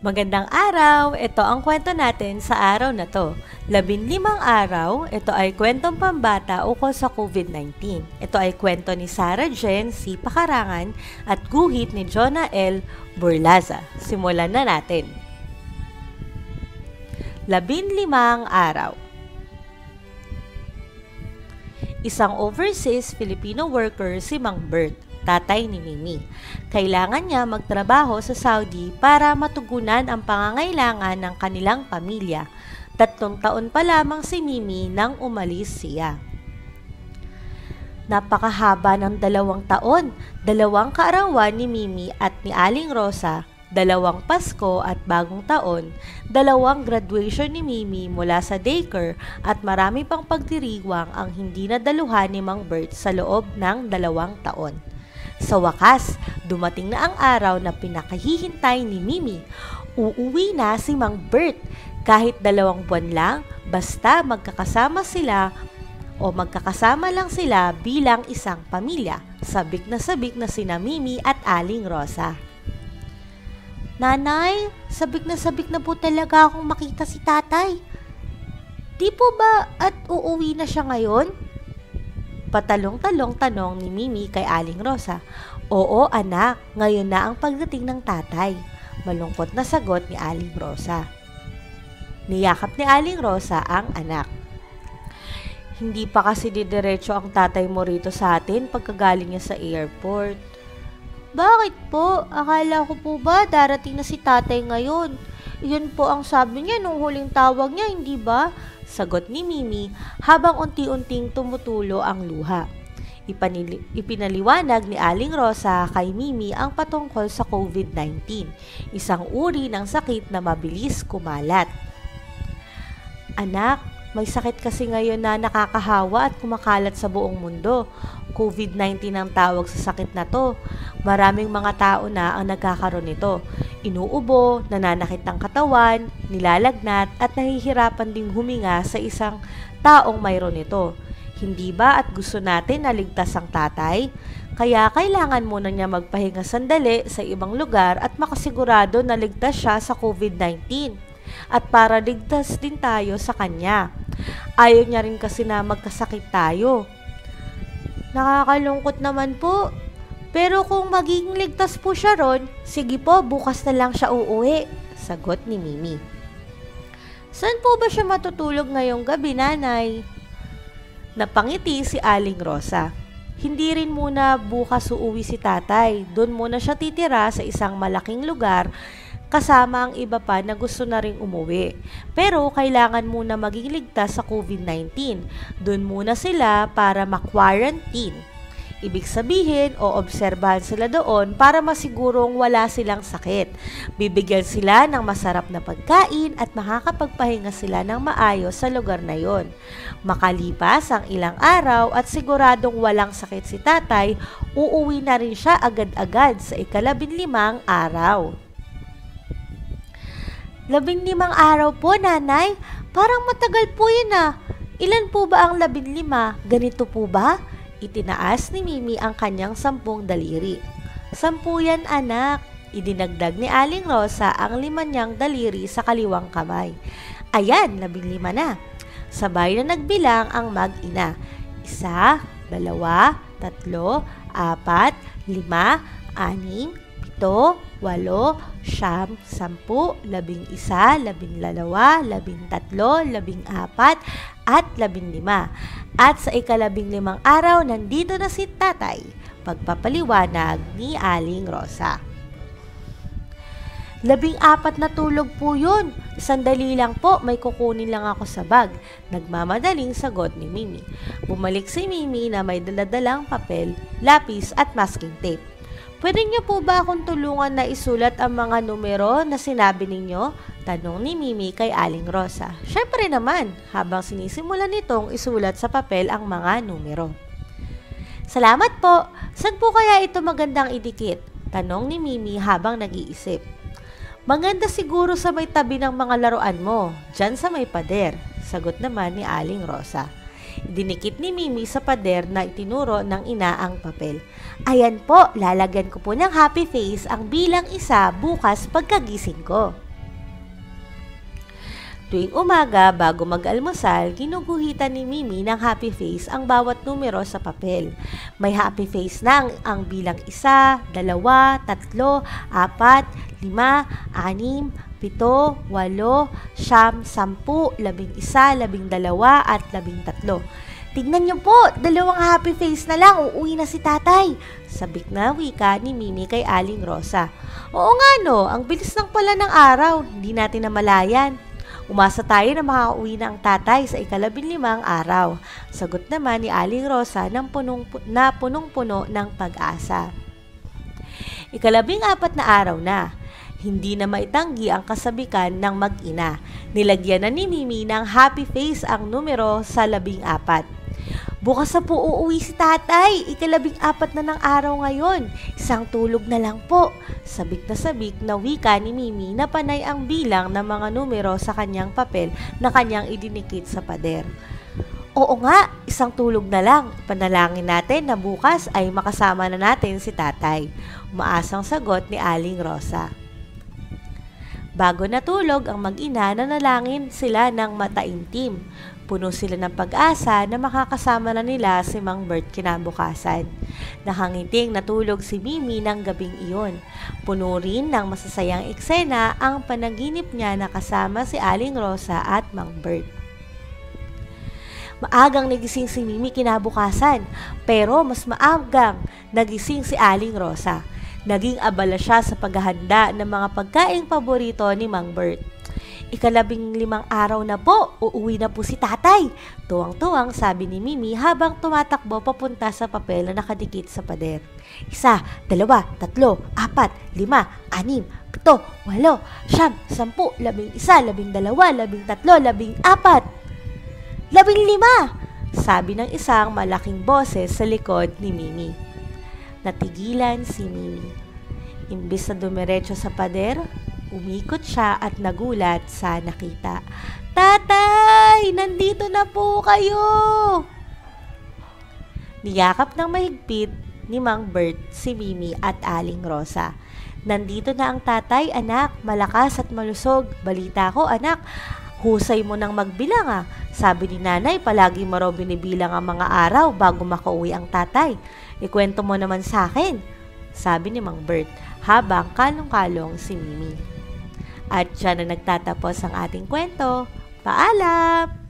Magandang araw! Ito ang kwento natin sa araw na to. 15 araw, ito ay kwentong pambata ukol sa COVID-19. Ito ay kwento ni Sarah Jen C. Pakarangan at guhit ni Jonah L. Burlaza. Simulan na natin. 15 araw. Isang overseas Filipino worker si Mang Bert, tatay ni Mimi. Kailangan niya magtrabaho sa Saudi para matugunan ang pangangailangan ng kanilang pamilya. 3 taon pa lamang si Mimi nang umalis siya. Napakahaba ng 2 taon, 2 kaarawan ni Mimi at ni Aling Rosa, 2 Pasko at Bagong Taon, 2 graduation ni Mimi mula sa daycare at marami pang pagdiriwang ang hindi nadaluhan ni Mang Bert sa loob ng 2 taon. Sa wakas, dumating na ang araw na pinakahihintay ni Mimi. Uuwi na si Mang Bert. Kahit 2 buwan lang, basta magkakasama lang sila bilang isang pamilya. Sabik na sina Mimi at Aling Rosa. Nanay, sabik na po talaga akong makita si tatay. Di po ba at uuwi na siya ngayon? Patalong-talong tanong ni Mimi kay Aling Rosa. Oo anak, ngayon na ang pagdating ng tatay. Malungkot na sagot ni Aling Rosa. Niyakap ni Aling Rosa ang anak. Hindi pa kasi didiretso ang tatay mo rito sa atin pagkagaling niya sa airport. Bakit po? Akala ko po ba darating na si tatay ngayon? Yun po ang sabi niya nung huling tawag niya, hindi ba? Sagot ni Mimi habang unti-unting tumutulo ang luha. Ipinaliwanag ni Aling Rosa kay Mimi ang patungkol sa COVID-19, isang uri ng sakit na mabilis kumalat. Anak, may sakit kasi ngayon na nakakahawa at kumakalat sa buong mundo. COVID-19 ang tawag sa sakit na to. Maraming mga tao na ang nagkakaroon nito. Inuubo, nananakit ang katawan, nilalagnat at nahihirapan ding huminga sa isang taong mayroon nito. Hindi ba at gusto natin na ligtas ang tatay? Kaya kailangan muna niya magpahinga sandali sa ibang lugar at makasigurado na ligtas siya sa COVID-19. At para ligtas din tayo sa kanya. Ayaw niya rin kasi na magkasakit tayo. Nakakalungkot naman po. Pero kung magiging ligtas po siya ron, sige po, bukas na lang siya uuwi. Sagot ni Mimi. Saan po ba siya matutulog ngayong gabi, nanay? Napangiti si Aling Rosa. Hindi rin muna bukas uuwi si tatay. Doon muna siya titira sa isang malaking lugar kasama ang iba pa na gusto na ring umuwi. Pero kailangan muna maging ligtas sa COVID-19. Doon muna sila para ma-quarantine. Ibig sabihin o obserbahan sila doon para masigurong wala silang sakit. Bibigyan sila ng masarap na pagkain at makakapagpahinga sila ng maayos sa lugar na yon. Makalipas ang ilang araw at siguradong walang sakit si tatay, uuwi na rin siya agad-agad sa ika-15 araw. 15 araw po, nanay. Parang matagal po yun ah. Ilan po ba ang 15? Ganito po ba? Itinaas ni Mimi ang kanyang 10 daliri. 10 yan, anak. Idinagdag ni Aling Rosa ang 5 niyang daliri sa kaliwang kamay. Ayan, 15 na. Sabay na nagbilang ang mag-ina. 1, 2, 3, 4, 5, 6, 7, 8, 7, 8, 10, 11, 12, 13, 14, 15, 16, 15. At sa ika-15 araw, nandito na si tatay. Pagpapaliwanag ni Aling Rosa. 14 na tulog po yun. Sandali lang po, may kukunin lang ako sa bag. Nagmamadaling sagot ni Mimi. Bumalik si Mimi na may daladalang papel, lapis at masking tape. Pwede niyo po ba akong tulungan na isulat ang mga numero na sinabi ninyo? Tanong ni Mimi kay Aling Rosa. Syempre naman, habang sinisimulan nitong isulat sa papel ang mga numero. Salamat po. Saan po kaya ito magandang idikit? Tanong ni Mimi habang nag-iisip. Maganda siguro sa may tabi ng mga laruan mo, dyan sa may pader. Sagot naman ni Aling Rosa. Dinikit ni Mimi sa pader na itinuro ng ina ang papel. Ayan po, lalagyan ko po ng happy face ang bilang 1 bukas pagkagising ko. Tuwing umaga, bago mag-almusal, ginuguhitan ni Mimi ng happy face ang bawat numero sa papel. May happy face na ang bilang 1, 2, 3, 4, 5, 6, 7, 8, 9, 10, 11, 12, 12, at 13. Tignan niyo po, 2 happy face na lang, uuwi na si tatay. Sabik na wika ni Mimi kay Aling Rosa. Oo nga no, ang bilis lang pala ng araw, hindi natin namalayan. Umasa tayo na makauwi na ang tatay sa ika-15 araw. Sagot naman ni Aling Rosa ng punong-puno ng pag-asa. Ika-14 na araw na. Hindi na maitanggi ang kasabikan ng mag-ina. Nilagyan na ni Mimi ng happy face ang numero sa 14. Bukas na po uuwi si tatay. Ika-14 na ng araw ngayon. Isang tulog na lang po. Sabik na wika ni Mimi na panay ang bilang ng mga numero sa kanyang papel na kanyang idinikit sa pader. Oo nga, isang tulog na lang. Panalangin natin na bukas ay makasama na natin si tatay. Umaasang sagot ni Aling Rosa. Bago natulog ang mag-ina, nanalangin sila ng mataimtim. Puno sila ng pag-asa na makakasama na nila si Mang Bert kinabukasan. Nakangiting natulog si Mimi ng gabing iyon. Puno rin ng masasayang eksena ang panaginip niya na kasama si Aling Rosa at Mang Bert. Maagang nagising si Mimi kinabukasan, pero mas maagang nagising si Aling Rosa. Naging abala siya sa paghahanda ng mga pagkaing paborito ni Mang Bert. Ika-15 araw na po, uuwi na po si tatay. Tuwang-tuwang sabi ni Mimi habang tumatakbo papunta sa papel na nakadikit sa pader. 1, 2, 3, 4, 5, 6, 7, 8, 9, 10, 11, 12, 13, 14, 15, sabi ng isang malaking boses sa likod ni Mimi. Natigilan si Mimi. Imbis na dumiretso sa pader, umikot siya at nagulat sa nakita. Tatay! Nandito na po kayo! Niyakap ng mahigpit ni Mang Bert si Mimi at Aling Rosa. Nandito na ang tatay, anak. Malakas at malusog. Balita ko, anak. Husay mo nang magbilang ah. Sabi ni nanay, palagi mo raw binibilang ang mga araw bago makauwi ang tatay. Ikwento mo naman sa akin, sabi ni Mang Bert habang kalong-kalong si Mimi. At dyan na nagtatapos ang ating kwento. Paalam!